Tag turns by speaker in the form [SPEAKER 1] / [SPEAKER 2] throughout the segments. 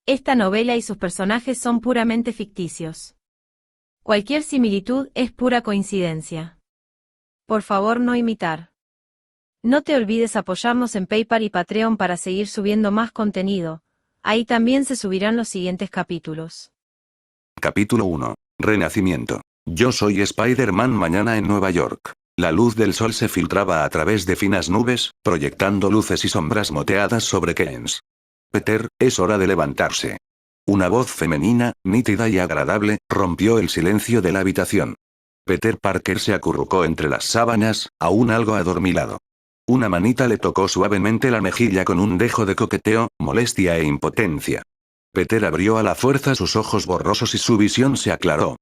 [SPEAKER 1] Esta novela y sus personajes son puramente ficticios. Cualquier similitud es pura coincidencia. Por favor, no imitar. No te olvides apoyarnos en PayPal y Patreon para seguir subiendo más contenido. Ahí también se subirán los siguientes capítulos.
[SPEAKER 2] Capítulo 1. Renacimiento. Yo soy Spider-Man. Mañana en Nueva York. La luz del sol se filtraba a través de finas nubes, proyectando luces y sombras moteadas sobre Keynes. Peter, es hora de levantarse. Una voz femenina, nítida y agradable, rompió el silencio de la habitación. Peter Parker se acurrucó entre las sábanas, aún algo adormilado. Una manita le tocó suavemente la mejilla con un dejo de coqueteo, molestia e impotencia. Peter abrió a la fuerza sus ojos borrosos y su visión se aclaró.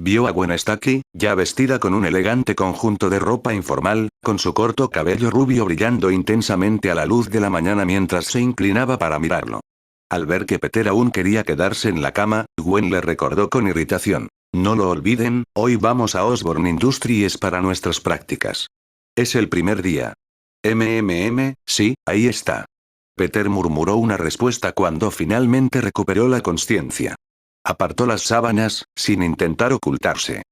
[SPEAKER 2] Vio a Gwen Stacy, ya vestida con un elegante conjunto de ropa informal, con su corto cabello rubio brillando intensamente a la luz de la mañana mientras se inclinaba para mirarlo. Al ver que Peter aún quería quedarse en la cama, Gwen le recordó con irritación. No lo olviden, hoy vamos a Osborn Industries para nuestras prácticas. Es el primer día. Sí, ahí está. Peter murmuró una respuesta cuando finalmente recuperó la consciencia. Apartó las sábanas, sin intentar ocultarse.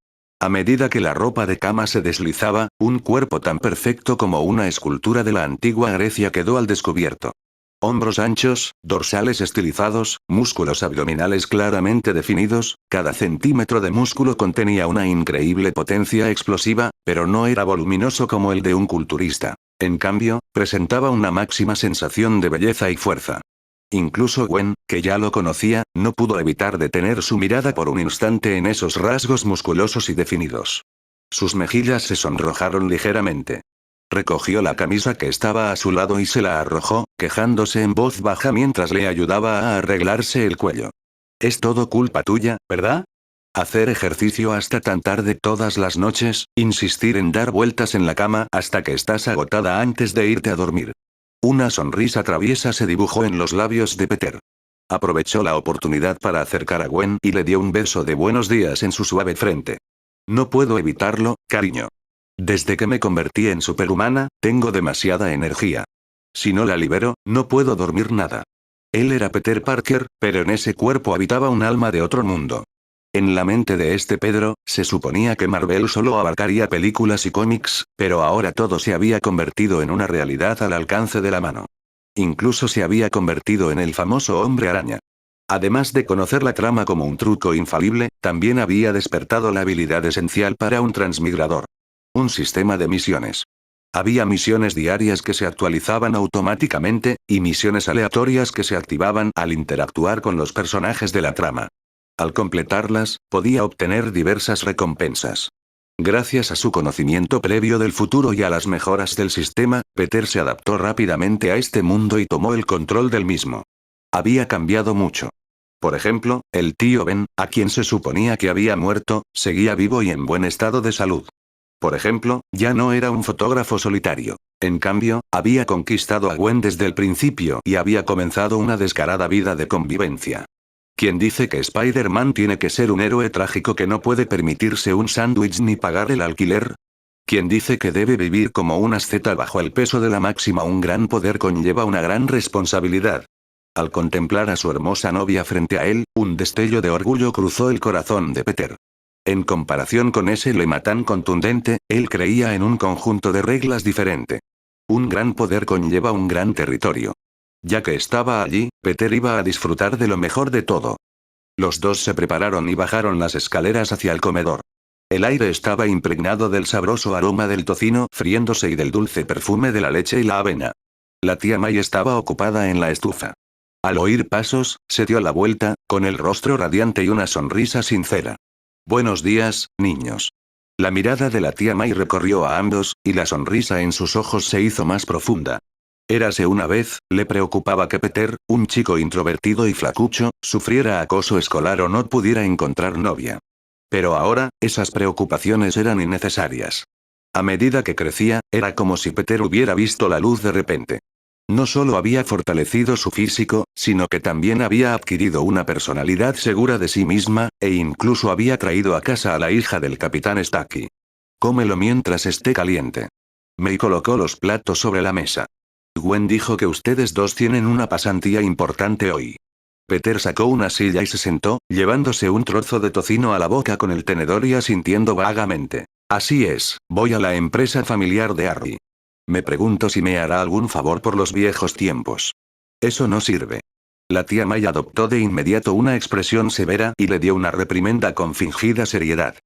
[SPEAKER 2] A medida que la ropa de cama se deslizaba, un cuerpo tan perfecto como una escultura de la antigua Grecia quedó al descubierto. Hombros anchos, dorsales estilizados, músculos abdominales claramente definidos, cada centímetro de músculo contenía una increíble potencia explosiva, pero no era voluminoso como el de un culturista. En cambio, presentaba una máxima sensación de belleza y fuerza. Incluso Gwen, que ya lo conocía, no pudo evitar detener su mirada por un instante en esos rasgos musculosos y definidos. Sus mejillas se sonrojaron ligeramente. Recogió la camisa que estaba a su lado y se la arrojó, quejándose en voz baja mientras le ayudaba a arreglarse el cuello. Es todo culpa tuya, ¿verdad? Hacer ejercicio hasta tan tarde todas las noches, insistir en dar vueltas en la cama hasta que estás agotada antes de irte a dormir. Una sonrisa traviesa se dibujó en los labios de Peter. Aprovechó la oportunidad para acercar a Gwen y le dio un beso de buenos días en su suave frente. No puedo evitarlo, cariño. Desde que me convertí en superhumana, tengo demasiada energía. Si no la libero, no puedo dormir nada. Él era Peter Parker, pero en ese cuerpo habitaba un alma de otro mundo. En la mente de este Pedro, se suponía que Marvel solo abarcaría películas y cómics, pero ahora todo se había convertido en una realidad al alcance de la mano. Incluso se había convertido en el famoso Hombre Araña. Además de conocer la trama como un truco infalible, también había despertado la habilidad esencial para un transmigrador. Un sistema de misiones. Había misiones diarias que se actualizaban automáticamente, y misiones aleatorias que se activaban al interactuar con los personajes de la trama. Al completarlas, podía obtener diversas recompensas. Gracias a su conocimiento previo del futuro y a las mejoras del sistema, Peter se adaptó rápidamente a este mundo y tomó el control del mismo. Había cambiado mucho. Por ejemplo, el tío Ben, a quien se suponía que había muerto, seguía vivo y en buen estado de salud. Por ejemplo, ya no era un fotógrafo solitario. En cambio, había conquistado a Gwen desde el principio y había comenzado una descarada vida de convivencia. ¿Quién dice que Spider-Man tiene que ser un héroe trágico que no puede permitirse un sándwich ni pagar el alquiler? ¿Quién dice que debe vivir como un asceta bajo el peso de la máxima? Un gran poder conlleva una gran responsabilidad. Al contemplar a su hermosa novia frente a él, un destello de orgullo cruzó el corazón de Peter. En comparación con ese lema tan contundente, él creía en un conjunto de reglas diferente. Un gran poder conlleva un gran territorio. Ya que estaba allí, Peter iba a disfrutar de lo mejor de todo. Los dos se prepararon y bajaron las escaleras hacia el comedor. El aire estaba impregnado del sabroso aroma del tocino friéndose y del dulce perfume de la leche y la avena. La tía May estaba ocupada en la estufa. Al oír pasos, se dio la vuelta, con el rostro radiante y una sonrisa sincera. Buenos días, niños. La mirada de la tía May recorrió a ambos, y la sonrisa en sus ojos se hizo más profunda. Érase una vez, le preocupaba que Peter, un chico introvertido y flacucho, sufriera acoso escolar o no pudiera encontrar novia. Pero ahora, esas preocupaciones eran innecesarias. A medida que crecía, era como si Peter hubiera visto la luz de repente. No solo había fortalecido su físico, sino que también había adquirido una personalidad segura de sí misma, e incluso había traído a casa a la hija del capitán Stacy. Cómelo mientras esté caliente. May colocó los platos sobre la mesa. Gwen dijo que ustedes dos tienen una pasantía importante hoy. Peter sacó una silla y se sentó, llevándose un trozo de tocino a la boca con el tenedor y asintiendo vagamente. Así es, voy a la empresa familiar de Harry. Me pregunto si me hará algún favor por los viejos tiempos. Eso no sirve. La tía May adoptó de inmediato una expresión severa y le dio una reprimenda con fingida seriedad.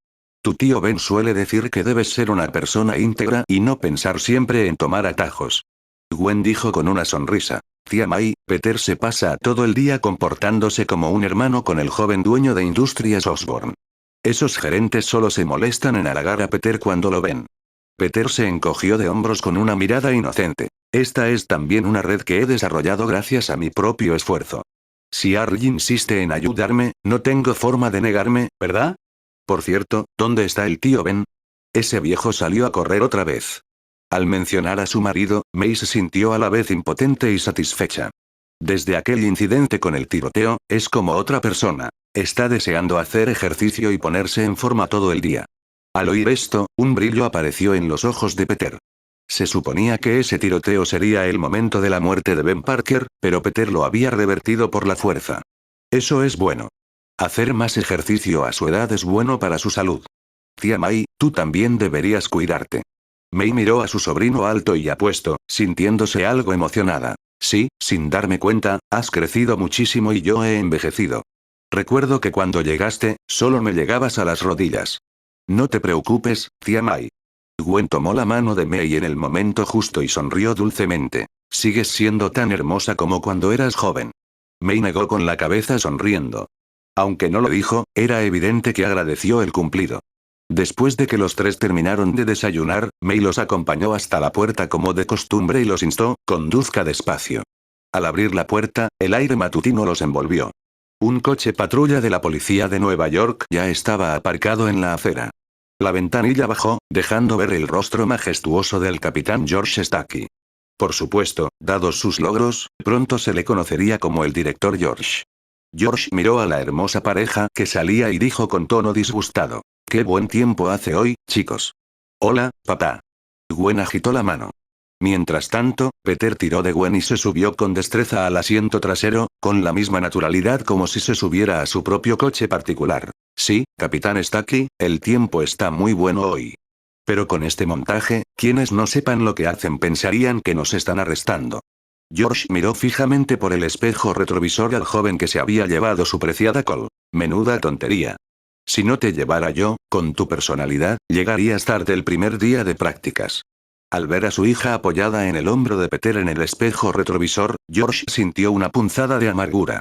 [SPEAKER 2] Tu tío Ben suele decir que debes ser una persona íntegra y no pensar siempre en tomar atajos. Gwen dijo con una sonrisa. Tía May, Peter se pasa todo el día comportándose como un hermano con el joven dueño de Industrias Osborne. Esos gerentes solo se molestan en halagar a Peter cuando lo ven. Peter se encogió de hombros con una mirada inocente. Esta es también una red que he desarrollado gracias a mi propio esfuerzo. Si Harry insiste en ayudarme, no tengo forma de negarme, ¿verdad? Por cierto, ¿dónde está el tío Ben? Ese viejo salió a correr otra vez. Al mencionar a su marido, May se sintió a la vez impotente y satisfecha. Desde aquel incidente con el tiroteo, es como otra persona. Está deseando hacer ejercicio y ponerse en forma todo el día. Al oír esto, un brillo apareció en los ojos de Peter. Se suponía que ese tiroteo sería el momento de la muerte de Ben Parker, pero Peter lo había revertido por la fuerza. Eso es bueno. Hacer más ejercicio a su edad es bueno para su salud. Tía May, tú también deberías cuidarte. May miró a su sobrino alto y apuesto, sintiéndose algo emocionada. Sí, sin darme cuenta, has crecido muchísimo y yo he envejecido. Recuerdo que cuando llegaste, solo me llegabas a las rodillas. No te preocupes, tía May. Gwen tomó la mano de May en el momento justo y sonrió dulcemente. Sigues siendo tan hermosa como cuando eras joven. May negó con la cabeza sonriendo. Aunque no lo dijo, era evidente que agradeció el cumplido. Después de que los tres terminaron de desayunar, May los acompañó hasta la puerta como de costumbre y los instó, conduzca despacio. Al abrir la puerta, el aire matutino los envolvió. Un coche patrulla de la policía de Nueva York ya estaba aparcado en la acera. La ventanilla bajó, dejando ver el rostro majestuoso del capitán George Stackey. Por supuesto, dados sus logros, pronto se le conocería como el director George. George miró a la hermosa pareja que salía y dijo con tono disgustado. «Qué buen tiempo hace hoy, chicos». «Hola, papá». Gwen agitó la mano. Mientras tanto, Peter tiró de Gwen y se subió con destreza al asiento trasero, con la misma naturalidad como si se subiera a su propio coche particular. «Sí, capitán Stackey, el tiempo está muy bueno hoy. Pero con este montaje, quienes no sepan lo que hacen pensarían que nos están arrestando». George miró fijamente por el espejo retrovisor al joven que se había llevado su preciada col. «Menuda tontería. Si no te llevara yo, con tu personalidad, llegarías tarde el primer día de prácticas». Al ver a su hija apoyada en el hombro de Peter en el espejo retrovisor, George sintió una punzada de amargura.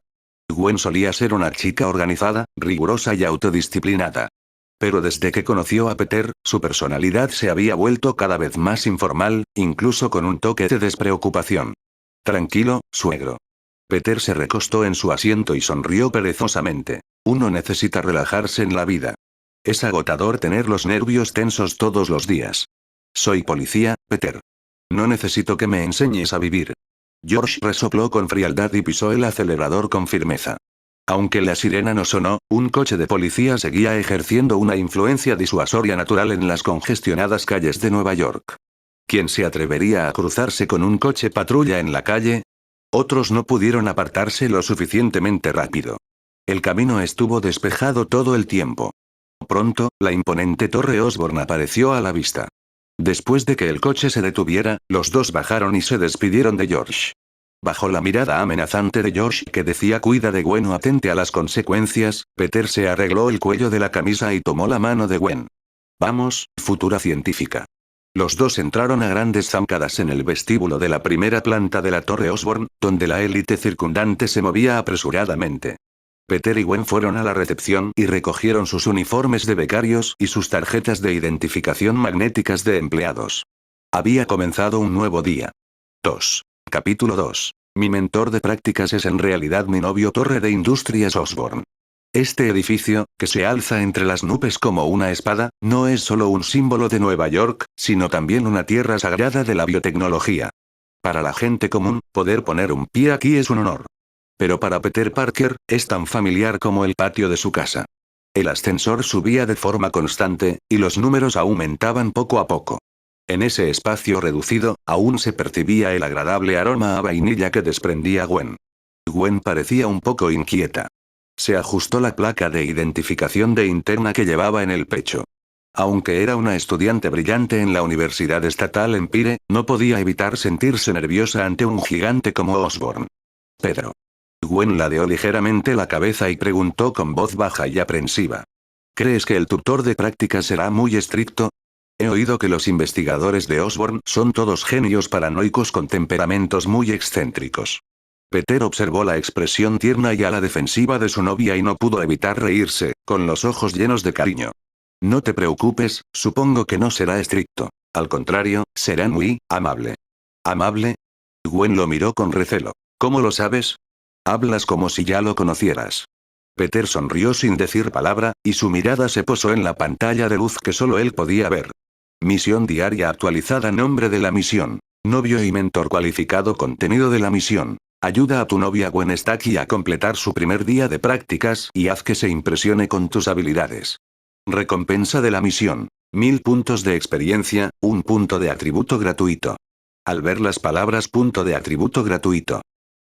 [SPEAKER 2] Gwen solía ser una chica organizada, rigurosa y autodisciplinada. Pero desde que conoció a Peter, su personalidad se había vuelto cada vez más informal, incluso con un toque de despreocupación. «Tranquilo, suegro». Peter se recostó en su asiento y sonrió perezosamente. Uno necesita relajarse en la vida. Es agotador tener los nervios tensos todos los días. Soy policía, Peter. No necesito que me enseñes a vivir. George resopló con frialdad y pisó el acelerador con firmeza. Aunque la sirena no sonó, un coche de policía seguía ejerciendo una influencia disuasoria natural en las congestionadas calles de Nueva York. ¿Quién se atrevería a cruzarse con un coche patrulla en la calle? Otros no pudieron apartarse lo suficientemente rápido. El camino estuvo despejado todo el tiempo. Pronto, la imponente torre Osborne apareció a la vista. Después de que el coche se detuviera, los dos bajaron y se despidieron de George. Bajo la mirada amenazante de George que decía «cuida de Gwen o atente a las consecuencias», Peter se arregló el cuello de la camisa y tomó la mano de Gwen. «Vamos, futura científica». Los dos entraron a grandes zancadas en el vestíbulo de la primera planta de la torre Osborne, donde la élite circundante se movía apresuradamente. Peter y Gwen fueron a la recepción y recogieron sus uniformes de becarios y sus tarjetas de identificación magnéticas de empleados. Había comenzado un nuevo día. 2. Capítulo 2. Mi mentor de prácticas es en realidad mi novio Torre de Industrias Osborne. Este edificio, que se alza entre las nubes como una espada, no es solo un símbolo de Nueva York, sino también una tierra sagrada de la biotecnología. Para la gente común, poder poner un pie aquí es un honor. Pero para Peter Parker, es tan familiar como el patio de su casa. El ascensor subía de forma constante, y los números aumentaban poco a poco. En ese espacio reducido, aún se percibía el agradable aroma a vainilla que desprendía Gwen. Gwen parecía un poco inquieta. Se ajustó la placa de identificación de interna que llevaba en el pecho. Aunque era una estudiante brillante en la Universidad Estatal Empire, no podía evitar sentirse nerviosa ante un gigante como Osborn. Pedro. Gwen ladeó ligeramente la cabeza y preguntó con voz baja y aprensiva. ¿Crees que el tutor de prácticas será muy estricto? He oído que los investigadores de Osborn son todos genios paranoicos con temperamentos muy excéntricos. Peter observó la expresión tierna y a la defensiva de su novia y no pudo evitar reírse, con los ojos llenos de cariño. No te preocupes, supongo que no será estricto. Al contrario, será muy amable. ¿Amable? Gwen lo miró con recelo. ¿Cómo lo sabes? Hablas como si ya lo conocieras. Peter sonrió sin decir palabra, y su mirada se posó en la pantalla de luz que solo él podía ver. Misión diaria actualizada. Nombre de la misión. Novio y mentor cualificado. Contenido de la misión. Ayuda a tu novia Gwen Stacy a completar su primer día de prácticas y haz que se impresione con tus habilidades. Recompensa de la misión. 1000 puntos de experiencia, 1 punto de atributo gratuito. Al ver las palabras punto de atributo gratuito,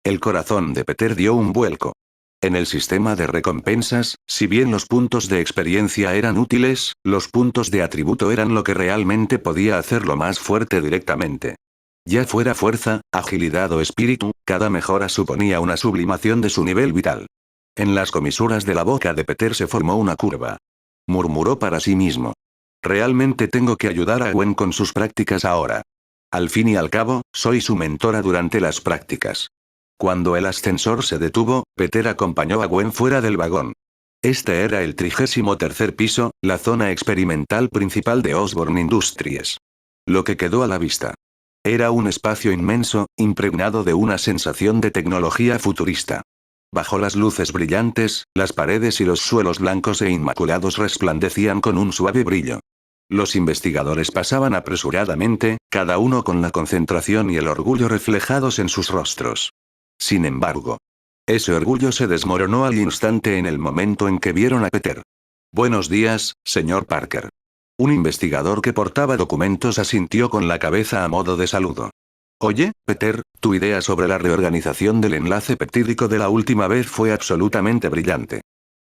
[SPEAKER 2] el corazón de Peter dio un vuelco. En el sistema de recompensas, si bien los puntos de experiencia eran útiles, los puntos de atributo eran lo que realmente podía hacerlo más fuerte directamente. Ya fuera fuerza, agilidad o espíritu, cada mejora suponía una sublimación de su nivel vital. En las comisuras de la boca de Peter se formó una curva. Murmuró para sí mismo. Realmente tengo que ayudar a Gwen con sus prácticas ahora. Al fin y al cabo, soy su mentora durante las prácticas. Cuando el ascensor se detuvo, Peter acompañó a Gwen fuera del vagón. Este era el 33º piso, la zona experimental principal de Osborn Industries. Lo que quedó a la vista era un espacio inmenso, impregnado de una sensación de tecnología futurista. Bajo las luces brillantes, las paredes y los suelos blancos e inmaculados resplandecían con un suave brillo. Los investigadores pasaban apresuradamente, cada uno con la concentración y el orgullo reflejados en sus rostros. Sin embargo, ese orgullo se desmoronó al instante en el momento en que vieron a Peter. Buenos días, señor Parker. Un investigador que portaba documentos asintió con la cabeza a modo de saludo. Oye, Peter, tu idea sobre la reorganización del enlace peptídico de la última vez fue absolutamente brillante.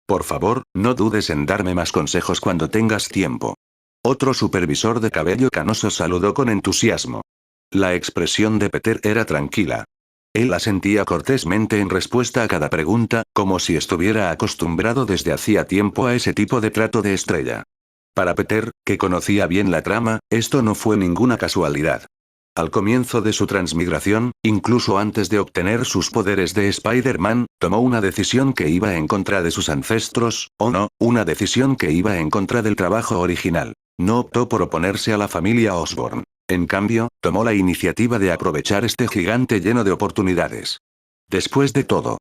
[SPEAKER 2] Por favor, no dudes en darme más consejos cuando tengas tiempo. Otro supervisor de cabello canoso saludó con entusiasmo. La expresión de Peter era tranquila. Él asentía cortésmente en respuesta a cada pregunta, como si estuviera acostumbrado desde hacía tiempo a ese tipo de trato de estrella. Para Peter, que conocía bien la trama, esto no fue ninguna casualidad. Al comienzo de su transmigración, incluso antes de obtener sus poderes de Spider-Man, tomó una decisión que iba en contra de sus ancestros, o no, una decisión que iba en contra del trabajo original. No optó por oponerse a la familia Osborn. En cambio, tomó la iniciativa de aprovechar este gigante lleno de oportunidades. Después de todo,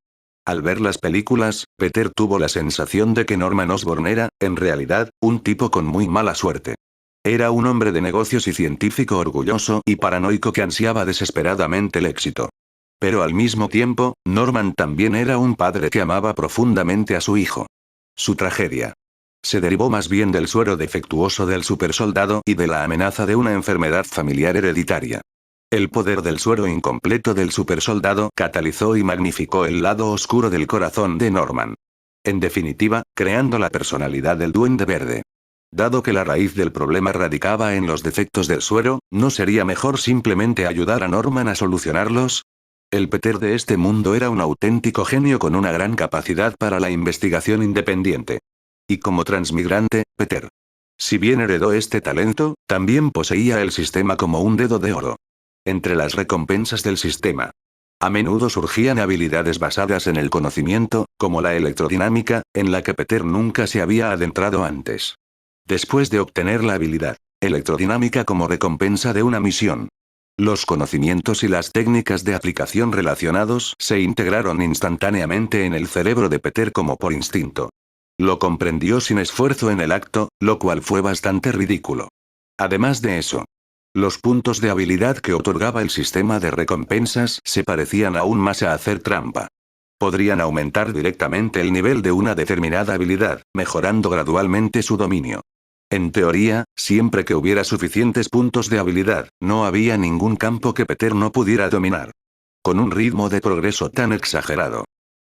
[SPEAKER 2] al ver las películas, Peter tuvo la sensación de que Norman Osborn era, en realidad, un tipo con muy mala suerte. Era un hombre de negocios y científico orgulloso y paranoico que ansiaba desesperadamente el éxito. Pero al mismo tiempo, Norman también era un padre que amaba profundamente a su hijo. Su tragedia se derivó más bien del suero defectuoso del supersoldado y de la amenaza de una enfermedad familiar hereditaria. El poder del suero incompleto del supersoldado catalizó y magnificó el lado oscuro del corazón de Norman. En definitiva, creando la personalidad del Duende Verde. Dado que la raíz del problema radicaba en los defectos del suero, ¿no sería mejor simplemente ayudar a Norman a solucionarlos? El Peter de este mundo era un auténtico genio con una gran capacidad para la investigación independiente. Y como transmigrante, Peter, si bien heredó este talento, también poseía el sistema como un dedo de oro. Entre las recompensas del sistema, a menudo surgían habilidades basadas en el conocimiento, como la electrodinámica, en la que Peter nunca se había adentrado antes. Después de obtener la habilidad electrodinámica como recompensa de una misión, los conocimientos y las técnicas de aplicación relacionados se integraron instantáneamente en el cerebro de Peter como por instinto. Lo comprendió sin esfuerzo en el acto, lo cual fue bastante ridículo. Además de eso, los puntos de habilidad que otorgaba el sistema de recompensas se parecían aún más a hacer trampa. Podrían aumentar directamente el nivel de una determinada habilidad, mejorando gradualmente su dominio. En teoría, siempre que hubiera suficientes puntos de habilidad, no había ningún campo que Peter no pudiera dominar. con un ritmo de progreso tan exagerado.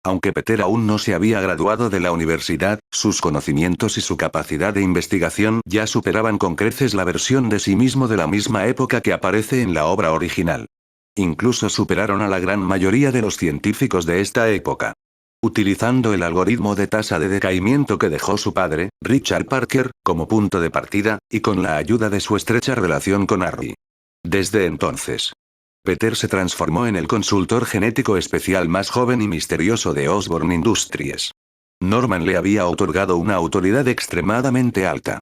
[SPEAKER 2] Aunque Peter aún no se había graduado de la universidad, sus conocimientos y su capacidad de investigación ya superaban con creces la versión de sí mismo de la misma época que aparece en la obra original. Incluso superaron a la gran mayoría de los científicos de esta época. Utilizando el algoritmo de tasa de decaimiento que dejó su padre, Richard Parker, como punto de partida, y con la ayuda de su estrecha relación con Harry. Desde entonces, Peter se transformó en el consultor genético especial más joven y misterioso de Osborn Industries. Norman le había otorgado una autoridad extremadamente alta.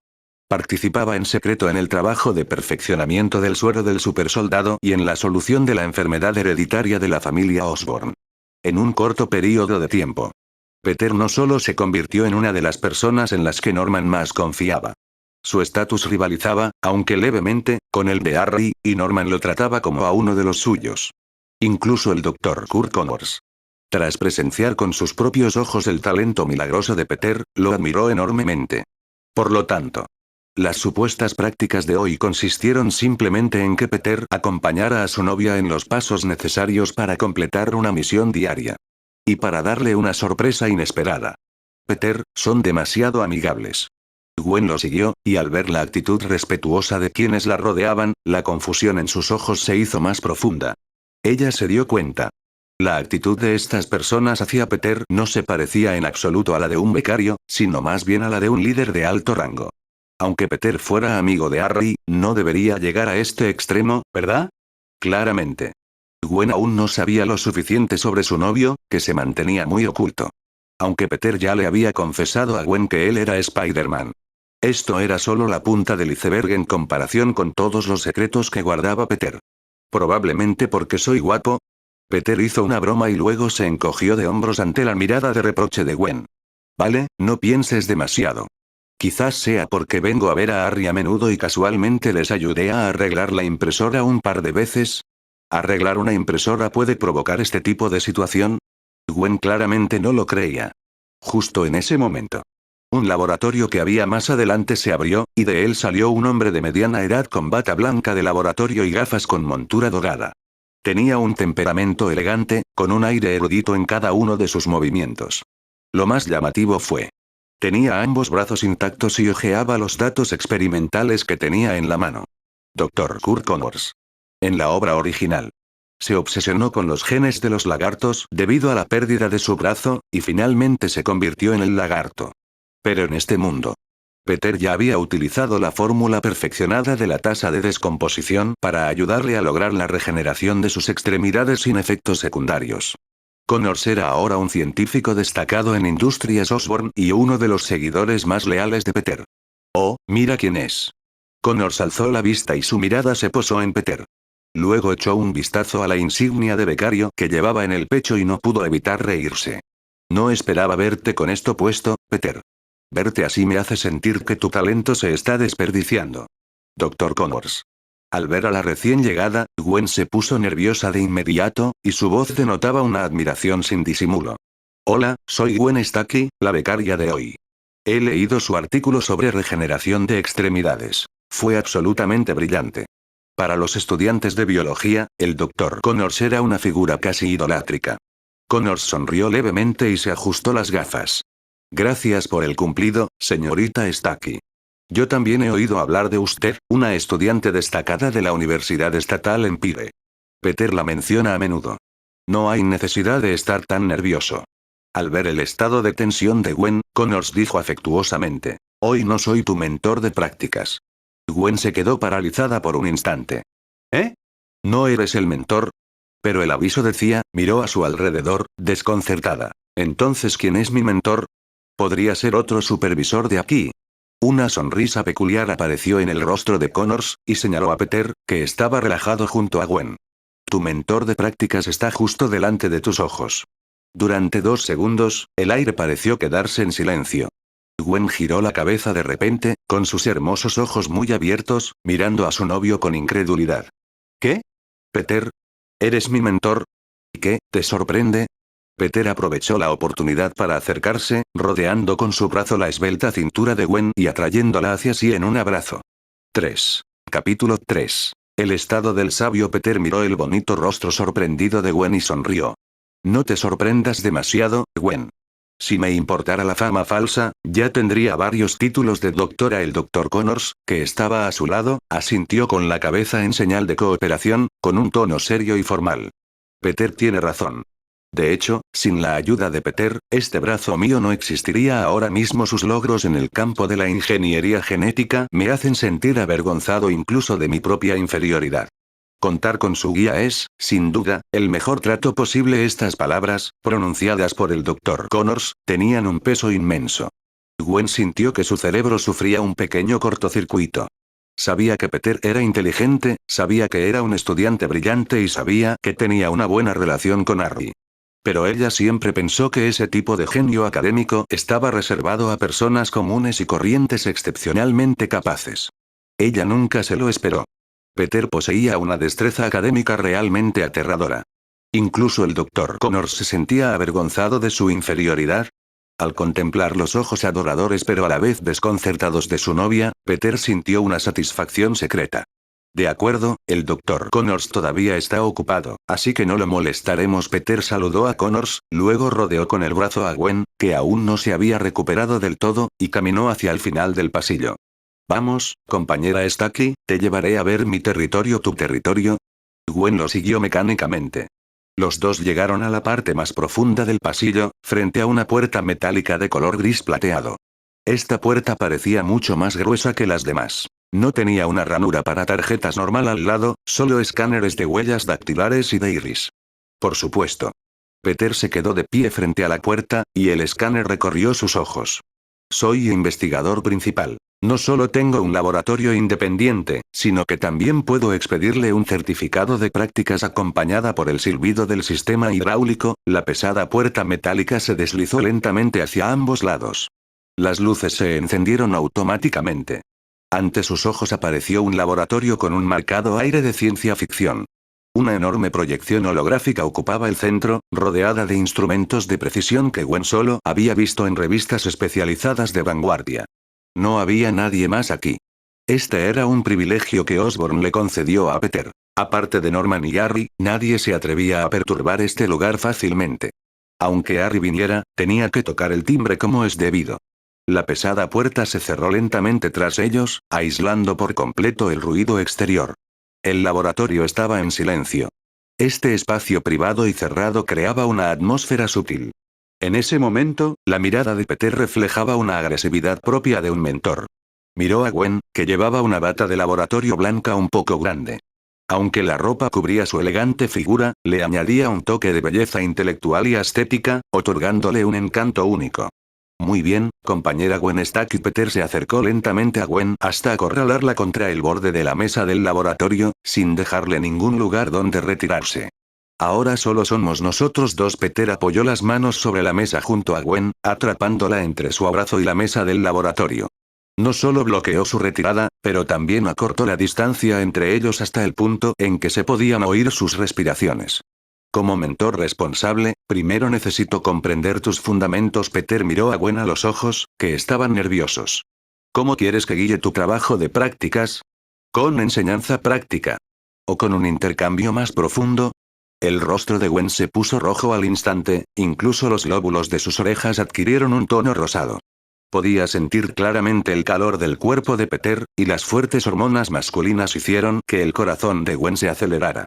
[SPEAKER 2] Participaba en secreto en el trabajo de perfeccionamiento del suero del supersoldado y en la solución de la enfermedad hereditaria de la familia Osborn. En un corto periodo de tiempo, Peter no solo se convirtió en una de las personas en las que Norman más confiaba. Su estatus rivalizaba, aunque levemente, con el de Harry, y Norman lo trataba como a uno de los suyos. Incluso el Dr. Kurt Connors, tras presenciar con sus propios ojos el talento milagroso de Peter, lo admiró enormemente. Por lo tanto, las supuestas prácticas de hoy consistieron simplemente en que Peter acompañara a su novia en los pasos necesarios para completar una misión diaria. Y para darle una sorpresa inesperada. Peter, son demasiado amigables. Gwen lo siguió, y al ver la actitud respetuosa de quienes la rodeaban, la confusión en sus ojos se hizo más profunda. Ella se dio cuenta. La actitud de estas personas hacia Peter no se parecía en absoluto a la de un becario, sino más bien a la de un líder de alto rango. Aunque Peter fuera amigo de Harry, no debería llegar a este extremo, ¿verdad? Claramente. Gwen aún no sabía lo suficiente sobre su novio, que se mantenía muy oculto. Aunque Peter ya le había confesado a Gwen que él era Spider-Man. Esto era solo la punta del iceberg en comparación con todos los secretos que guardaba Peter. Probablemente porque soy guapo. Peter hizo una broma y luego se encogió de hombros ante la mirada de reproche de Gwen. Vale, no pienses demasiado. Quizás sea porque vengo a ver a Harry a menudo y casualmente les ayudé a arreglar la impresora un par de veces. ¿Arreglar una impresora puede provocar este tipo de situación? Gwen claramente no lo creía. Justo en ese momento, un laboratorio que había más adelante se abrió, y de él salió un hombre de mediana edad con bata blanca de laboratorio y gafas con montura dorada. Tenía un temperamento elegante, con un aire erudito en cada uno de sus movimientos. Lo más llamativo fue: tenía ambos brazos intactos y hojeaba los datos experimentales que tenía en la mano. Dr. Kurt Connors. En la obra original, se obsesionó con los genes de los lagartos debido a la pérdida de su brazo, y finalmente se convirtió en el lagarto. Pero en este mundo, Peter ya había utilizado la fórmula perfeccionada de la tasa de descomposición para ayudarle a lograr la regeneración de sus extremidades sin efectos secundarios. Connors era ahora un científico destacado en Industrias Osborn y uno de los seguidores más leales de Peter. Oh, mira quién es. Connors alzó la vista y su mirada se posó en Peter. Luego echó un vistazo a la insignia de becario que llevaba en el pecho y no pudo evitar reírse. No esperaba verte con esto puesto, Peter. Verte así me hace sentir que tu talento se está desperdiciando. Dr. Connors. Al ver a la recién llegada, Gwen se puso nerviosa de inmediato, y su voz denotaba una admiración sin disimulo. Hola, soy Gwen Stacy, la becaria de hoy. He leído su artículo sobre regeneración de extremidades. Fue absolutamente brillante. Para los estudiantes de biología, el Dr. Connors era una figura casi idolátrica. Connors sonrió levemente y se ajustó las gafas. Gracias por el cumplido, señorita Stacy. Yo también he oído hablar de usted, una estudiante destacada de la Universidad Estatal en Pire. Peter la menciona a menudo. No hay necesidad de estar tan nervioso. Al ver el estado de tensión de Gwen, Connors dijo afectuosamente: hoy no soy tu mentor de prácticas. Gwen se quedó paralizada por un instante. ¿Eh? ¿No eres el mentor? Pero el aviso decía, miró a su alrededor, desconcertada. Entonces, ¿quién es mi mentor? Podría ser otro supervisor de aquí. Una sonrisa peculiar apareció en el rostro de Connors, y señaló a Peter, que estaba relajado junto a Gwen. Tu mentor de prácticas está justo delante de tus ojos. Durante 2 segundos, el aire pareció quedarse en silencio. Gwen giró la cabeza de repente, con sus hermosos ojos muy abiertos, mirando a su novio con incredulidad. ¿Qué? Peter. ¿Eres mi mentor? ¿Y qué, te sorprende? Peter aprovechó la oportunidad para acercarse, rodeando con su brazo la esbelta cintura de Gwen y atrayéndola hacia sí en un abrazo. 3. Capítulo 3. El estado del sabio Peter miró el bonito rostro sorprendido de Gwen y sonrió. No te sorprendas demasiado, Gwen. Si me importara la fama falsa, ya tendría varios títulos de doctora. El doctor Connors, que estaba a su lado, asintió con la cabeza en señal de cooperación, con un tono serio y formal. Peter tiene razón. De hecho, sin la ayuda de Peter, este brazo mío no existiría ahora mismo. Sus logros en el campo de la ingeniería genética me hacen sentir avergonzado incluso de mi propia inferioridad. Contar con su guía es, sin duda, el mejor trato posible. Estas palabras, pronunciadas por el Dr. Connors, tenían un peso inmenso. Gwen sintió que su cerebro sufría un pequeño cortocircuito. Sabía que Peter era inteligente, sabía que era un estudiante brillante y sabía que tenía una buena relación con Harry. Pero ella siempre pensó que ese tipo de genio académico estaba reservado a personas comunes y corrientes excepcionalmente capaces. Ella nunca se lo esperó. Peter poseía una destreza académica realmente aterradora. Incluso el Dr. Connors se sentía avergonzado de su inferioridad. Al contemplar los ojos adoradores pero a la vez desconcertados de su novia, Peter sintió una satisfacción secreta. De acuerdo, el Dr. Connors todavía está ocupado, así que no lo molestaremos. Peter saludó a Connors, luego rodeó con el brazo a Gwen, que aún no se había recuperado del todo, y caminó hacia el final del pasillo. Vamos, compañera Stacy, te llevaré a ver mi territorio. ¿Tu territorio? Gwen lo siguió mecánicamente. Los dos llegaron a la parte más profunda del pasillo, frente a una puerta metálica de color gris plateado. Esta puerta parecía mucho más gruesa que las demás. No tenía una ranura para tarjetas normal al lado, solo escáneres de huellas dactilares y de iris. Por supuesto. Peter se quedó de pie frente a la puerta, y el escáner recorrió sus ojos. Soy investigador principal. No solo tengo un laboratorio independiente, sino que también puedo expedirle un certificado de prácticas. Acompañada por el silbido del sistema hidráulico, la pesada puerta metálica se deslizó lentamente hacia ambos lados. Las luces se encendieron automáticamente. Ante sus ojos apareció un laboratorio con un marcado aire de ciencia ficción. Una enorme proyección holográfica ocupaba el centro, rodeada de instrumentos de precisión que Gwen solo había visto en revistas especializadas de vanguardia. No había nadie más aquí. Este era un privilegio que Osborn le concedió a Peter. Aparte de Norman y Harry, nadie se atrevía a perturbar este lugar fácilmente. Aunque Harry viniera, tenía que tocar el timbre como es debido. La pesada puerta se cerró lentamente tras ellos, aislando por completo el ruido exterior. El laboratorio estaba en silencio. Este espacio privado y cerrado creaba una atmósfera sutil. En ese momento, la mirada de Peter reflejaba una agresividad propia de un mentor. Miró a Gwen, que llevaba una bata de laboratorio blanca un poco grande. Aunque la ropa cubría su elegante figura, le añadía un toque de belleza intelectual y estética, otorgándole un encanto único. Muy bien, compañera Gwen Stacy. Peter se acercó lentamente a Gwen hasta acorralarla contra el borde de la mesa del laboratorio, sin dejarle ningún lugar donde retirarse. Ahora solo somos nosotros dos. Peter apoyó las manos sobre la mesa junto a Gwen, atrapándola entre su abrazo y la mesa del laboratorio. No solo bloqueó su retirada, pero también acortó la distancia entre ellos hasta el punto en que se podían oír sus respiraciones. Como mentor responsable, primero necesito comprender tus fundamentos. Peter miró a Gwen a los ojos, que estaban nerviosos. ¿Cómo quieres que guíe tu trabajo de prácticas? ¿Con enseñanza práctica? ¿O con un intercambio más profundo? El rostro de Gwen se puso rojo al instante, incluso los lóbulos de sus orejas adquirieron un tono rosado. Podía sentir claramente el calor del cuerpo de Peter, y las fuertes hormonas masculinas hicieron que el corazón de Gwen se acelerara.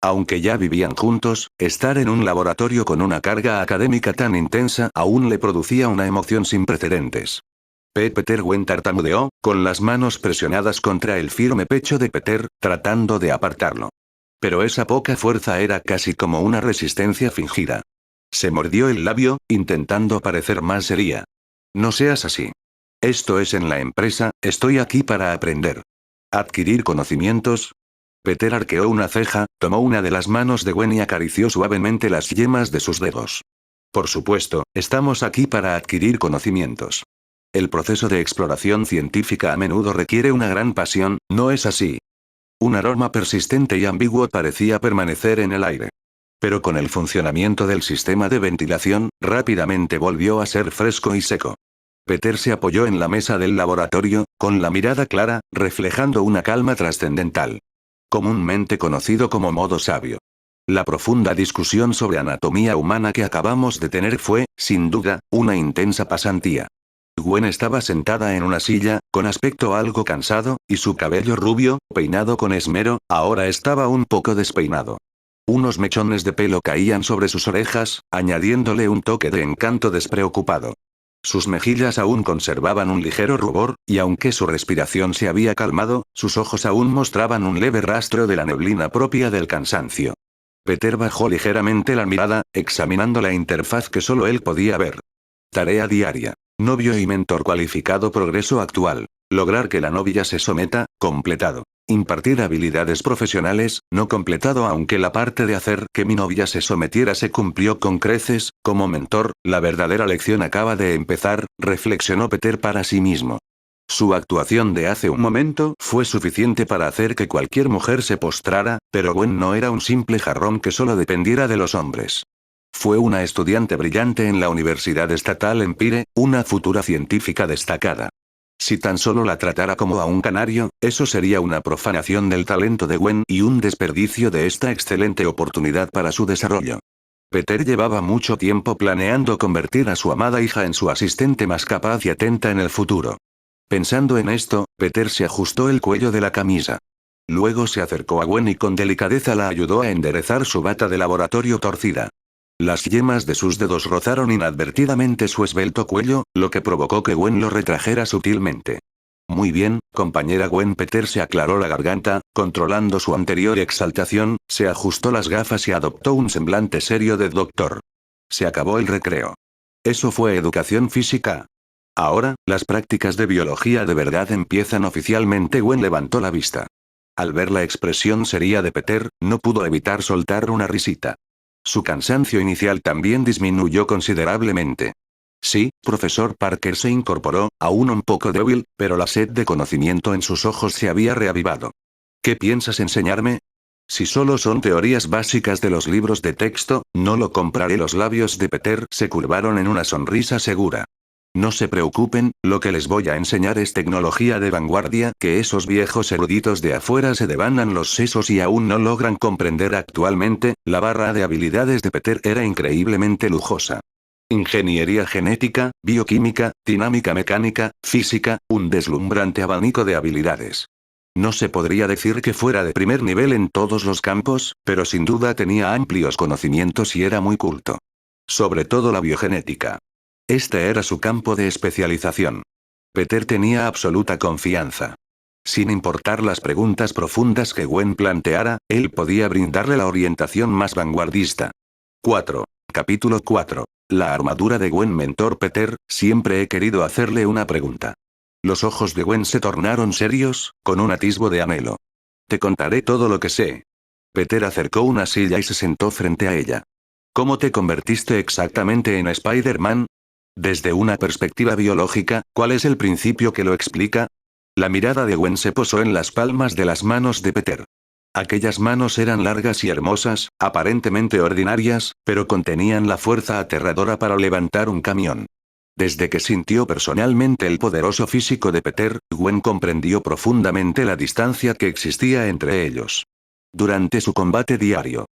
[SPEAKER 2] Aunque ya vivían juntos, estar en un laboratorio con una carga académica tan intensa aún le producía una emoción sin precedentes. Peter. Gwen tartamudeó, con las manos presionadas contra el firme pecho de Peter, tratando de apartarlo. Pero esa poca fuerza era casi como una resistencia fingida. Se mordió el labio, intentando parecer más seria. No seas así. Esto es en la empresa, estoy aquí para aprender. ¿Adquirir conocimientos? Peter arqueó una ceja, tomó una de las manos de Gwen y acarició suavemente las yemas de sus dedos. Por supuesto, estamos aquí para adquirir conocimientos. El proceso de exploración científica a menudo requiere una gran pasión, ¿no es así? Un aroma persistente y ambiguo parecía permanecer en el aire. Pero con el funcionamiento del sistema de ventilación, rápidamente volvió a ser fresco y seco. Peter se apoyó en la mesa del laboratorio, con la mirada clara, reflejando una calma trascendental. comúnmente conocido como modo sabio. La profunda discusión sobre anatomía humana que acabamos de tener fue, sin duda, una intensa pasantía. Gwen estaba sentada en una silla, con aspecto algo cansado, y su cabello rubio, peinado con esmero, ahora estaba un poco despeinado. Unos mechones de pelo caían sobre sus orejas, añadiéndole un toque de encanto despreocupado. Sus mejillas aún conservaban un ligero rubor, y aunque su respiración se había calmado, sus ojos aún mostraban un leve rastro de la neblina propia del cansancio. Peter bajó ligeramente la mirada, examinando la interfaz que solo él podía ver. Tarea diaria. Novio y mentor cualificado. Progreso actual. Lograr que la novia se someta, completado. Impartir habilidades profesionales, no completado. Aunque la parte de hacer que mi novia se sometiera se cumplió con creces, como mentor, la verdadera lección acaba de empezar, reflexionó Peter para sí mismo. Su actuación de hace un momento fue suficiente para hacer que cualquier mujer se postrara, pero Gwen no era un simple jarrón que solo dependiera de los hombres. Fue una estudiante brillante en la Universidad Estatal Empire, una futura científica destacada. Si tan solo la tratara como a un canario, eso sería una profanación del talento de Gwen y un desperdicio de esta excelente oportunidad para su desarrollo. Peter llevaba mucho tiempo planeando convertir a su amada hija en su asistente más capaz y atenta en el futuro. Pensando en esto, Peter se ajustó el cuello de la camisa. Luego se acercó a Gwen y con delicadeza la ayudó a enderezar su bata de laboratorio torcida. Las yemas de sus dedos rozaron inadvertidamente su esbelto cuello, lo que provocó que Gwen lo retrajera sutilmente. Muy bien, compañera Gwen. Peter se aclaró la garganta, controlando su anterior exaltación, se ajustó las gafas y adoptó un semblante serio de doctor. Se acabó el recreo. Eso fue educación física. Ahora, las prácticas de biología de verdad empiezan oficialmente. Gwen levantó la vista. Al ver la expresión seria de Peter, no pudo evitar soltar una risita. Su cansancio inicial también disminuyó considerablemente. Sí, profesor Parker se incorporó, aún un poco débil, pero la sed de conocimiento en sus ojos se había reavivado. ¿Qué piensas enseñarme? Si solo son teorías básicas de los libros de texto, no lo compraré. Los labios de Peter se curvaron en una sonrisa segura. No se preocupen, lo que les voy a enseñar es tecnología de vanguardia que esos viejos eruditos de afuera se devanan los sesos y aún no logran comprender actualmente. La barra de habilidades de Peter era increíblemente lujosa. Ingeniería genética, bioquímica, dinámica mecánica, física, un deslumbrante abanico de habilidades. No se podría decir que fuera de primer nivel en todos los campos, pero sin duda tenía amplios conocimientos y era muy culto. Sobre todo la biogenética. Este era su campo de especialización. Peter tenía absoluta confianza. Sin importar las preguntas profundas que Gwen planteara, él podía brindarle la orientación más vanguardista. 4. Capítulo 4. La armadura de Gwen. Mentor Peter, siempre he querido hacerle una pregunta. Los ojos de Gwen se tornaron serios, con un atisbo de anhelo. Te contaré todo lo que sé. Peter acercó una silla y se sentó frente a ella. ¿Cómo te convertiste exactamente en Spider-Man? Desde una perspectiva biológica, ¿cuál es el principio que lo explica? La mirada de Gwen se posó en las palmas de las manos de Peter. Aquellas manos eran largas y hermosas, aparentemente ordinarias, pero contenían la fuerza aterradora para levantar un camión. Desde que sintió personalmente el poderoso físico de Peter, Gwen comprendió profundamente la distancia que existía entre ellos. Durante su combate diario,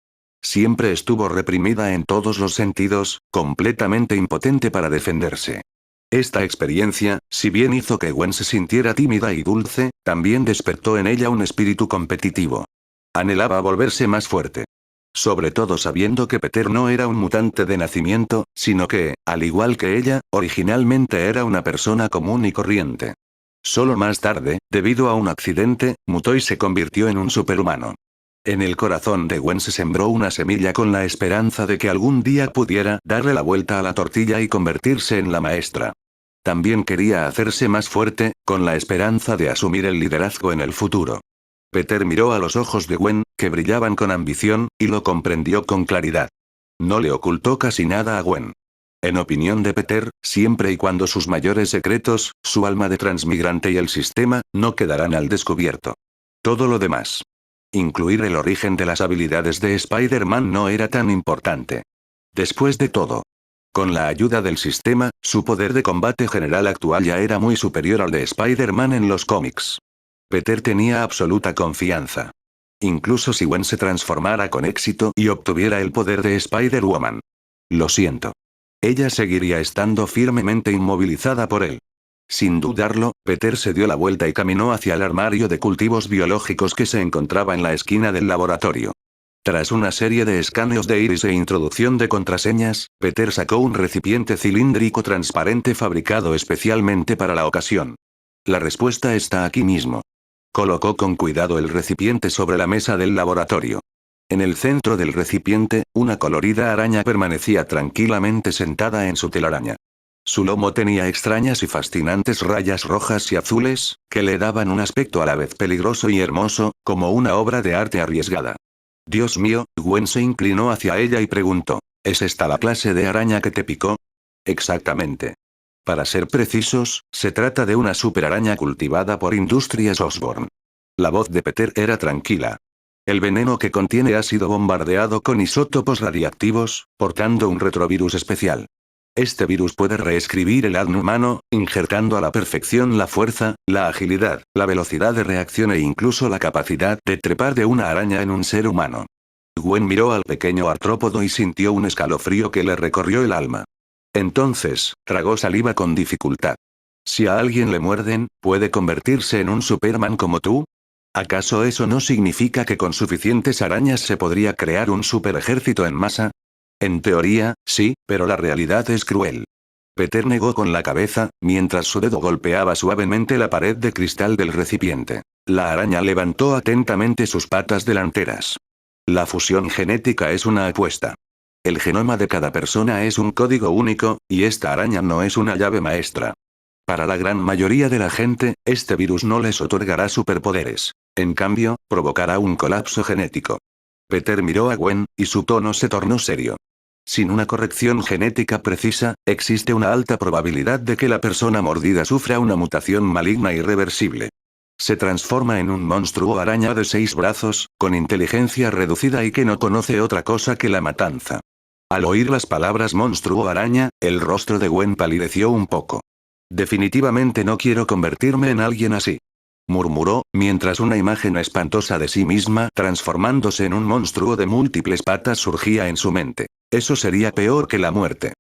[SPEAKER 2] siempre estuvo reprimida en todos los sentidos, completamente impotente para defenderse. Esta experiencia, si bien hizo que Gwen se sintiera tímida y dulce, también despertó en ella un espíritu competitivo. Anhelaba volverse más fuerte. Sobre todo sabiendo que Peter no era un mutante de nacimiento, sino que, al igual que ella, originalmente era una persona común y corriente. Solo más tarde, debido a un accidente, mutó y se convirtió en un superhumano. En el corazón de Gwen se sembró una semilla con la esperanza de que algún día pudiera darle la vuelta a la tortilla y convertirse en la maestra. También quería hacerse más fuerte, con la esperanza de asumir el liderazgo en el futuro. Peter miró a los ojos de Gwen, que brillaban con ambición, y lo comprendió con claridad. No le ocultó casi nada a Gwen. En opinión de Peter, siempre y cuando sus mayores secretos, su alma de transmigrante y el sistema, no quedarán al descubierto. Todo lo demás, incluir el origen de las habilidades de Spider-Man, no era tan importante. Después de todo, con la ayuda del sistema, su poder de combate general actual ya era muy superior al de Spider-Man en los cómics. Peter tenía absoluta confianza. Incluso si Gwen se transformara con éxito y obtuviera el poder de Spider-Woman. Lo siento. Ella seguiría estando firmemente inmovilizada por él. Sin dudarlo, Peter se dio la vuelta y caminó hacia el armario de cultivos biológicos que se encontraba en la esquina del laboratorio. Tras una serie de escaneos de iris e introducción de contraseñas, Peter sacó un recipiente cilíndrico transparente fabricado especialmente para la ocasión. La respuesta está aquí mismo. Colocó con cuidado el recipiente sobre la mesa del laboratorio. En el centro del recipiente, una colorida araña permanecía tranquilamente sentada en su telaraña. Su lomo tenía extrañas y fascinantes rayas rojas y azules, que le daban un aspecto a la vez peligroso y hermoso, como una obra de arte arriesgada. Dios mío, Gwen se inclinó hacia ella y preguntó, ¿es esta la clase de araña que te picó? Exactamente. Para ser precisos, se trata de una superaraña cultivada por Industrias Osborn. La voz de Peter era tranquila. El veneno que contiene ha sido bombardeado con isótopos radiactivos, portando un retrovirus especial. Este virus puede reescribir el ADN humano, injertando a la perfección la fuerza, la agilidad, la velocidad de reacción e incluso la capacidad de trepar de una araña en un ser humano. Gwen miró al pequeño artrópodo y sintió un escalofrío que le recorrió el alma. Entonces, tragó saliva con dificultad. Si a alguien le muerden, ¿puede convertirse en un Superman como tú? ¿Acaso eso no significa que con suficientes arañas se podría crear un superejército en masa? En teoría, sí, pero la realidad es cruel. Peter negó con la cabeza, mientras su dedo golpeaba suavemente la pared de cristal del recipiente. La araña levantó atentamente sus patas delanteras. La fusión genética es una apuesta. El genoma de cada persona es un código único, y esta araña no es una llave maestra. Para la gran mayoría de la gente, este virus no les otorgará superpoderes. En cambio, provocará un colapso genético. Peter miró a Gwen, y su tono se tornó serio. Sin una corrección genética precisa, existe una alta probabilidad de que la persona mordida sufra una mutación maligna irreversible. Se transforma en un monstruo araña de 6 brazos, con inteligencia reducida y que no conoce otra cosa que la matanza. Al oír las palabras monstruo araña, el rostro de Gwen palideció un poco. Definitivamente no quiero convertirme en alguien así. Murmuró, mientras una imagen espantosa de sí misma transformándose en un monstruo de múltiples patas surgía en su mente. Eso sería peor que la muerte.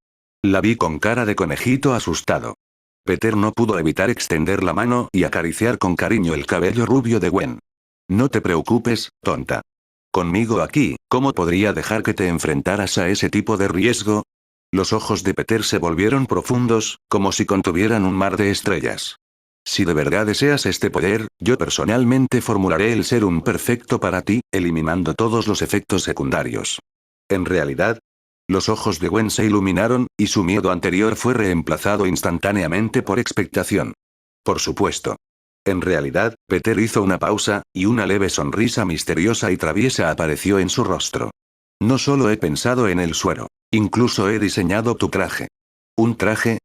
[SPEAKER 2] La vi con cara de conejito asustado. Peter no pudo evitar extender la mano y acariciar con cariño el cabello rubio de Gwen. No te preocupes, tonta. Conmigo aquí, ¿cómo podría dejar que te enfrentaras a ese tipo de riesgo? Los ojos de Peter se volvieron profundos, como si contuvieran un mar de estrellas. Si de verdad deseas este poder, yo personalmente formularé el serum perfecto para ti, eliminando todos los efectos secundarios. En realidad, los ojos de Gwen se iluminaron, y su miedo anterior fue reemplazado instantáneamente por expectación. Por supuesto. En realidad, Peter hizo una pausa, y una leve sonrisa misteriosa y traviesa apareció en su rostro. No solo he pensado en el suero. Incluso he diseñado tu traje. ¿Un traje?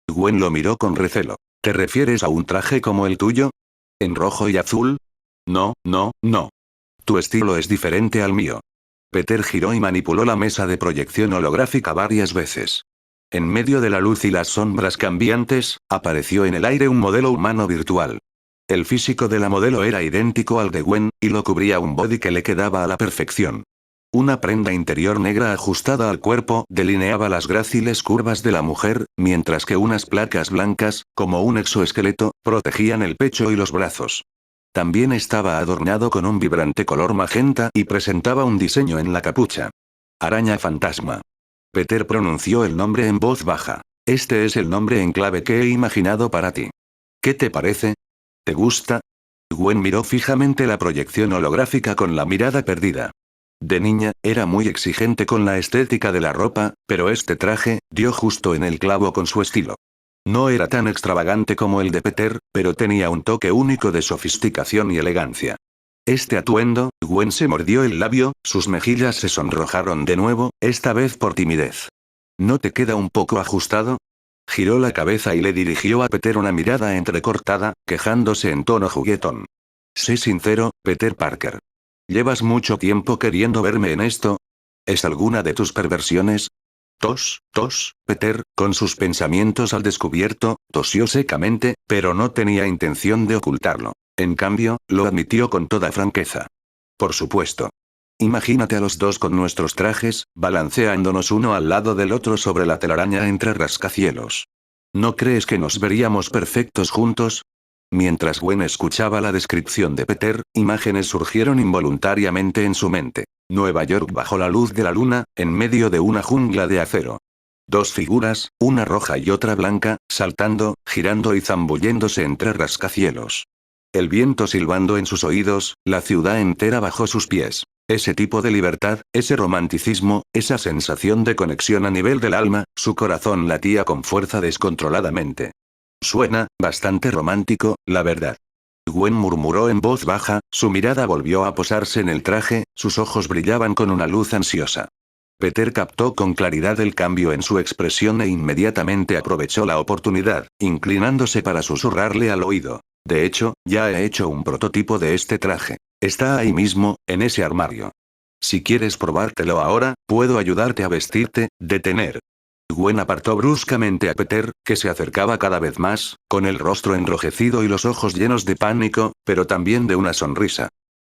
[SPEAKER 2] Gwen lo miró con recelo. ¿Te refieres a un traje como el tuyo? ¿En rojo y azul? No, no, no. Tu estilo es diferente al mío. Peter giró y manipuló la mesa de proyección holográfica varias veces. En medio de la luz y las sombras cambiantes, apareció en el aire un modelo humano virtual. El físico de la modelo era idéntico al de Gwen, y lo cubría un body que le quedaba a la perfección. Una prenda interior negra ajustada al cuerpo delineaba las gráciles curvas de la mujer, mientras que unas placas blancas, como un exoesqueleto, protegían el pecho y los brazos. También estaba adornado con un vibrante color magenta y presentaba un diseño en la capucha. Araña fantasma. Peter pronunció el nombre en voz baja. Este es el nombre en clave que he imaginado para ti. ¿Qué te parece? ¿Te gusta? Gwen miró fijamente la proyección holográfica con la mirada perdida. De niña, era muy exigente con la estética de la ropa, pero este traje, dio justo en el clavo con su estilo. No era tan extravagante como el de Peter, pero tenía un toque único de sofisticación y elegancia. Este atuendo, Gwen se mordió el labio, sus mejillas se sonrojaron de nuevo, esta vez por timidez. ¿No te queda un poco ajustado? Giró la cabeza y le dirigió a Peter una mirada entrecortada, quejándose en tono juguetón. Sé sincero, Peter Parker. ¿Llevas mucho tiempo queriendo verme en esto? ¿Es alguna de tus perversiones? Peter, con sus pensamientos al descubierto, tosió secamente, pero no tenía intención de ocultarlo. En cambio, lo admitió con toda franqueza. Por supuesto. Imagínate a los dos con nuestros trajes, balanceándonos uno al lado del otro sobre la telaraña entre rascacielos. ¿No crees que nos veríamos perfectos juntos? Mientras Gwen escuchaba la descripción de Peter, imágenes surgieron involuntariamente en su mente. Nueva York bajo la luz de la luna, en medio de una jungla de acero. Dos figuras, una roja y otra blanca, saltando, girando y zambulléndose entre rascacielos. El viento silbando en sus oídos, la ciudad entera bajo sus pies. Ese tipo de libertad, ese romanticismo, esa sensación de conexión a nivel del alma, su corazón latía con fuerza descontroladamente. Suena, bastante romántico, la verdad. Gwen murmuró en voz baja, su mirada volvió a posarse en el traje, sus ojos brillaban con una luz ansiosa. Peter captó con claridad el cambio en su expresión e inmediatamente aprovechó la oportunidad, inclinándose para susurrarle al oído. De hecho, ya he hecho un prototipo de este traje. Está ahí mismo, en ese armario. Si quieres probártelo ahora, puedo ayudarte a vestirte, detener. Gwen apartó bruscamente a Peter, que se acercaba cada vez más, con el rostro enrojecido y los ojos llenos de pánico, pero también de una sonrisa.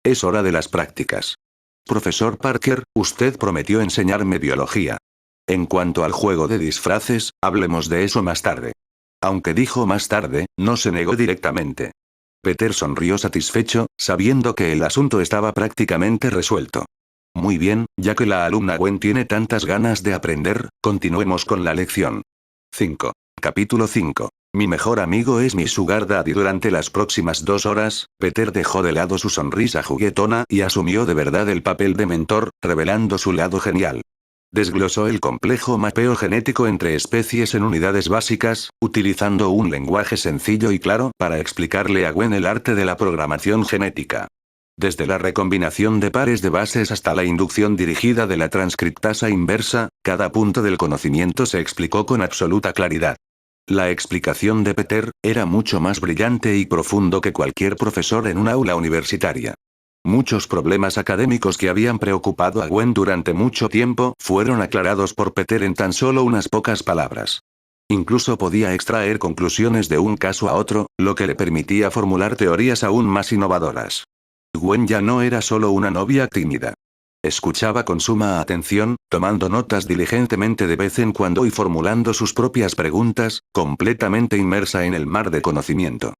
[SPEAKER 2] Es hora de las prácticas. Profesor Parker, usted prometió enseñarme biología. En cuanto al juego de disfraces, hablemos de eso más tarde. Aunque dijo más tarde, no se negó directamente. Peter sonrió satisfecho, sabiendo que el asunto estaba prácticamente resuelto. Muy bien, ya que la alumna Gwen tiene tantas ganas de aprender, continuemos con la lección. 5. Capítulo 5. Mi mejor amigo es mi sugar daddy. Durante las próximas 2 horas, Peter dejó de lado su sonrisa juguetona y asumió de verdad el papel de mentor, revelando su lado genial. Desglosó el complejo mapeo genético entre especies en unidades básicas, utilizando un lenguaje sencillo y claro para explicarle a Gwen el arte de la programación genética. Desde la recombinación de pares de bases hasta la inducción dirigida de la transcriptasa inversa, cada punto del conocimiento se explicó con absoluta claridad. La explicación de Peter era mucho más brillante y profundo que cualquier profesor en un aula universitaria. Muchos problemas académicos que habían preocupado a Gwen durante mucho tiempo fueron aclarados por Peter en tan solo unas pocas palabras. Incluso podía extraer conclusiones de un caso a otro, lo que le permitía formular teorías aún más innovadoras. Gwen ya no era solo una novia tímida. Escuchaba con suma atención, tomando notas diligentemente de vez en cuando y formulando sus propias preguntas, completamente inmersa en el mar de conocimiento.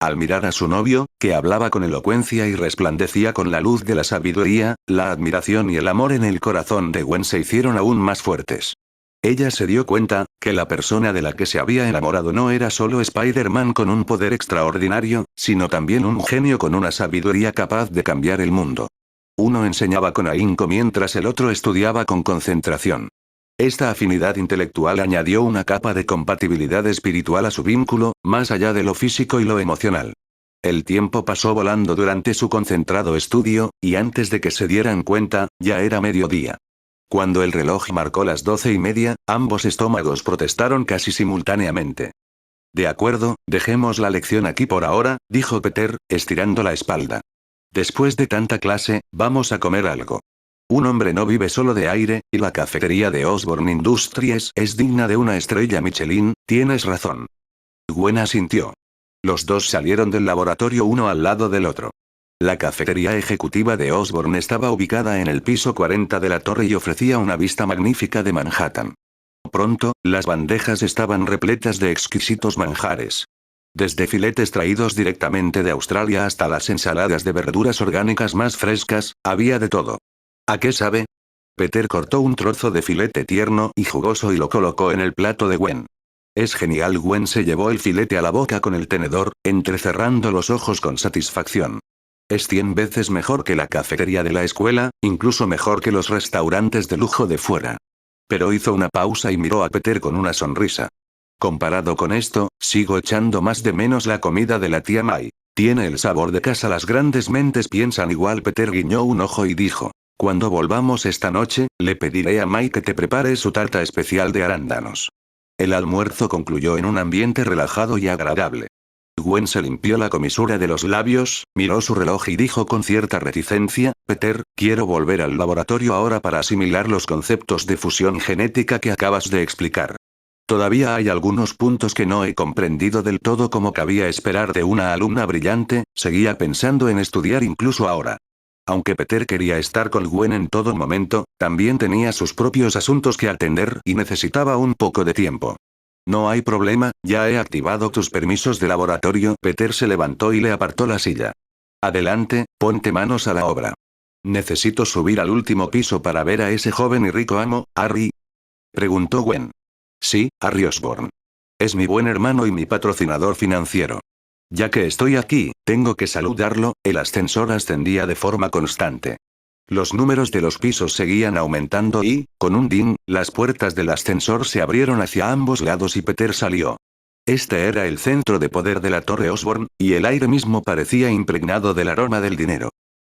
[SPEAKER 2] Al mirar a su novio, que hablaba con elocuencia y resplandecía con la luz de la sabiduría, la admiración y el amor en el corazón de Gwen se hicieron aún más fuertes. Ella se dio cuenta, que la persona de la que se había enamorado no era solo Spider-Man con un poder extraordinario, sino también un genio con una sabiduría capaz de cambiar el mundo. Uno enseñaba con ahínco mientras el otro estudiaba con concentración. Esta afinidad intelectual añadió una capa de compatibilidad espiritual a su vínculo, más allá de lo físico y lo emocional. El tiempo pasó volando durante su concentrado estudio, y antes de que se dieran cuenta, ya era mediodía. Cuando el reloj marcó las 12:30, ambos estómagos protestaron casi simultáneamente. De acuerdo, dejemos la lección aquí por ahora, dijo Peter, estirando la espalda. Después de tanta clase, vamos a comer algo. Un hombre no vive solo de aire, y la cafetería de Osborne Industries es digna de una estrella Michelin, tienes razón. Gwen asintió. Los dos salieron del laboratorio uno al lado del otro. La cafetería ejecutiva de Osborne estaba ubicada en el piso 40 de la torre y ofrecía una vista magnífica de Manhattan. Pronto, las bandejas estaban repletas de exquisitos manjares. Desde filetes traídos directamente de Australia hasta las ensaladas de verduras orgánicas más frescas, había de todo. ¿A qué sabe? Peter cortó un trozo de filete tierno y jugoso y lo colocó en el plato de Gwen. Es genial. Gwen se llevó el filete a la boca con el tenedor, entrecerrando los ojos con satisfacción. Es 100 veces mejor que la cafetería de la escuela, incluso mejor que los restaurantes de lujo de fuera. Pero hizo una pausa y miró a Peter con una sonrisa. Comparado con esto, sigo echando más de menos la comida de la tía May. Tiene el sabor de casa. Las grandes mentes piensan igual. Peter guiñó un ojo y dijo. Cuando volvamos esta noche, le pediré a May que te prepare su tarta especial de arándanos. El almuerzo concluyó en un ambiente relajado y agradable. Gwen se limpió la comisura de los labios, miró su reloj y dijo con cierta reticencia, Peter, quiero volver al laboratorio ahora para asimilar los conceptos de fusión genética que acabas de explicar. Todavía hay algunos puntos que no he comprendido del todo como cabía esperar de una alumna brillante, seguía pensando en estudiar incluso ahora. Aunque Peter quería estar con Gwen en todo momento, también tenía sus propios asuntos que atender y necesitaba un poco de tiempo. No hay problema, ya he activado tus permisos de laboratorio. Peter se levantó y le apartó la silla. Adelante, ponte manos a la obra. Necesito subir al último piso para ver a ese joven y rico amo, Harry. Preguntó Gwen. Sí, Harry Osborn. Es mi buen hermano y mi patrocinador financiero. Ya que estoy aquí, tengo que saludarlo. El ascensor ascendía de forma constante. Los números de los pisos seguían aumentando y, con un ding, las puertas del ascensor se abrieron hacia ambos lados y Peter salió. Este era el centro de poder de la Torre Osborn, y el aire mismo parecía impregnado del aroma del dinero.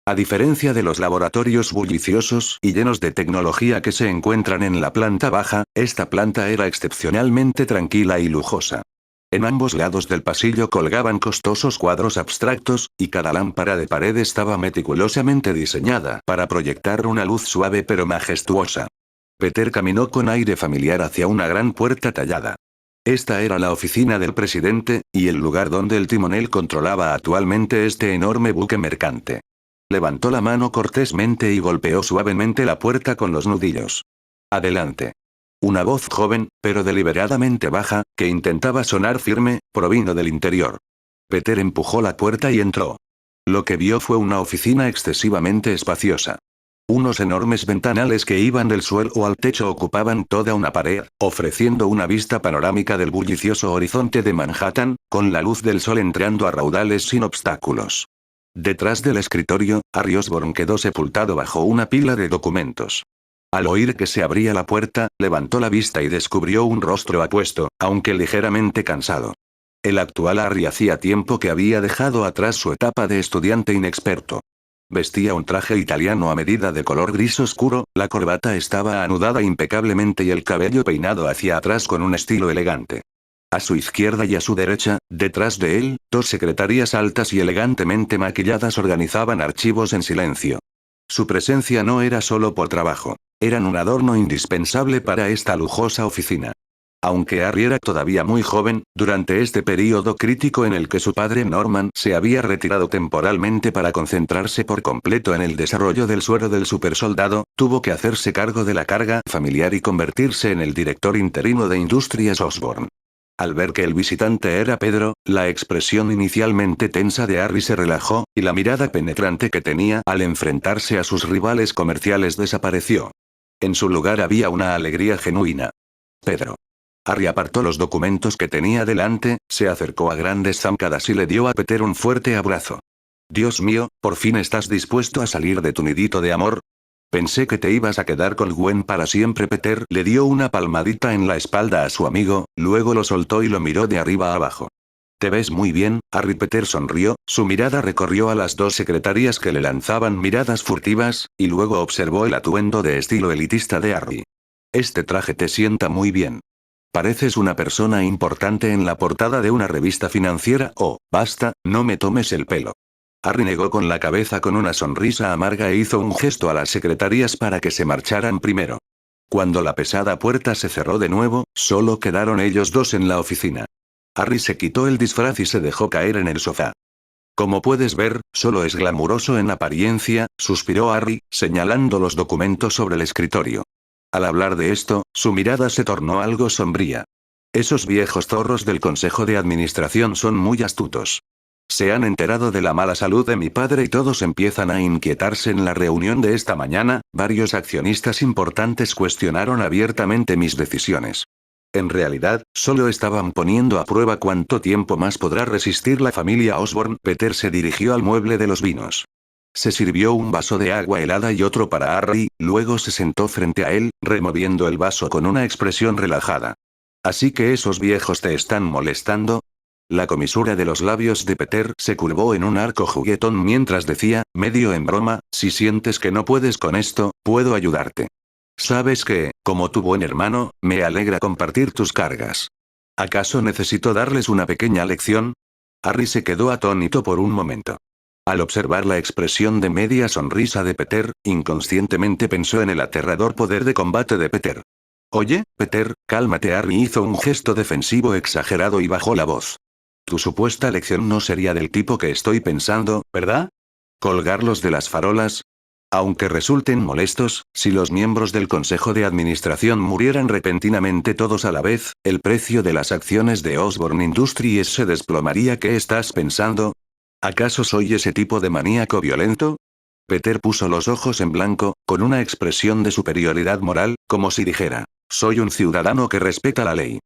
[SPEAKER 2] A diferencia de los laboratorios bulliciosos y llenos de tecnología que se encuentran en la planta baja, esta planta era excepcionalmente tranquila y lujosa. En ambos lados del pasillo colgaban costosos cuadros abstractos, y cada lámpara de pared estaba meticulosamente diseñada para proyectar una luz suave pero majestuosa. Peter caminó con aire familiar hacia una gran puerta tallada. Esta era la oficina del presidente, y el lugar donde el timonel controlaba actualmente este enorme buque mercante. Levantó la mano cortésmente y golpeó suavemente la puerta con los nudillos. Adelante. Una voz joven, pero deliberadamente baja, que intentaba sonar firme, provino del interior. Peter empujó la puerta y entró. Lo que vio fue una oficina excesivamente espaciosa. Unos enormes ventanales que iban del suelo al techo ocupaban toda una pared, ofreciendo una vista panorámica del bullicioso horizonte de Manhattan, con la luz del sol entrando a raudales sin obstáculos. Detrás del escritorio, Harry Osborn quedó sepultado bajo una pila de documentos. Al oír que se abría la puerta, levantó la vista y descubrió un rostro apuesto, aunque ligeramente cansado. El actual Harry hacía tiempo que había dejado atrás su etapa de estudiante inexperto. Vestía un traje italiano a medida de color gris oscuro, la corbata estaba anudada impecablemente y el cabello peinado hacia atrás con un estilo elegante. A su izquierda y a su derecha, detrás de él, dos secretarias altas y elegantemente maquilladas organizaban archivos en silencio. Su presencia no era solo por trabajo. Eran un adorno indispensable para esta lujosa oficina. Aunque Harry era todavía muy joven, durante este período crítico en el que su padre Norman se había retirado temporalmente para concentrarse por completo en el desarrollo del suero del supersoldado, tuvo que hacerse cargo de la carga familiar y convertirse en el director interino de Industrias Osborn. Al ver que el visitante era Pedro, la expresión inicialmente tensa de Harry se relajó, y la mirada penetrante que tenía al enfrentarse a sus rivales comerciales desapareció. En su lugar había una alegría genuina. Pedro. Harry apartó los documentos que tenía delante, se acercó a grandes zancadas y le dio a Peter un fuerte abrazo. Dios mío, ¿por fin estás dispuesto a salir de tu nidito de amor? Pensé que te ibas a quedar con Gwen para siempre. Peter le dio una palmadita en la espalda a su amigo, luego lo soltó y lo miró de arriba a abajo. Te ves muy bien, Harry. Peter sonrió, su mirada recorrió a las dos secretarias que le lanzaban miradas furtivas, y luego observó el atuendo de estilo elitista de Harry. Este traje te sienta muy bien. Pareces una persona importante en la portada de una revista financiera. Oh, basta, no me tomes el pelo. Harry negó con la cabeza con una sonrisa amarga e hizo un gesto a las secretarias para que se marcharan primero. Cuando la pesada puerta se cerró de nuevo, solo quedaron ellos dos en la oficina. Harry se quitó el disfraz y se dejó caer en el sofá. Como puedes ver, solo es glamuroso en apariencia, suspiró Harry, señalando los documentos sobre el escritorio. Al hablar de esto, su mirada se tornó algo sombría. Esos viejos zorros del Consejo de Administración son muy astutos. Se han enterado de la mala salud de mi padre y todos empiezan a inquietarse. En la reunión de esta mañana, varios accionistas importantes cuestionaron abiertamente mis decisiones. En realidad, solo estaban poniendo a prueba cuánto tiempo más podrá resistir la familia Osborn. Peter se dirigió al mueble de los vinos. Se sirvió un vaso de agua helada y otro para Harry, luego se sentó frente a él, removiendo el vaso con una expresión relajada. ¿Así que esos viejos te están molestando? La comisura de los labios de Peter se curvó en un arco juguetón mientras decía, medio en broma, si sientes que no puedes con esto, puedo ayudarte. Sabes que, como tu buen hermano, me alegra compartir tus cargas. ¿Acaso necesito darles una pequeña lección? Harry se quedó atónito por un momento. Al observar la expresión de media sonrisa de Peter, inconscientemente pensó en el aterrador poder de combate de Peter. Oye, Peter, cálmate. Harry hizo un gesto defensivo exagerado y bajó la voz. Tu supuesta lección no sería del tipo que estoy pensando, ¿verdad? ¿Colgarlos de las farolas? Aunque resulten molestos, si los miembros del Consejo de Administración murieran repentinamente todos a la vez, el precio de las acciones de Osborne Industries se desplomaría. ¿Qué estás pensando? ¿Acaso soy ese tipo de maníaco violento? Peter puso los ojos en blanco, con una expresión de superioridad moral, como si dijera, soy un ciudadano que respeta la ley.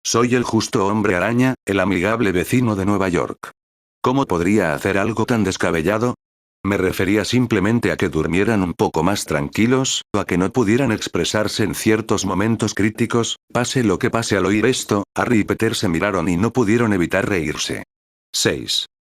[SPEAKER 2] Soy el justo hombre araña, el amigable vecino de Nueva York. ¿Cómo podría hacer algo tan descabellado? Me refería simplemente a que durmieran un poco más tranquilos, o a que no pudieran expresarse en ciertos momentos críticos. Pase lo que pase al oír esto, Harry y Peter se miraron y no pudieron evitar reírse. 6.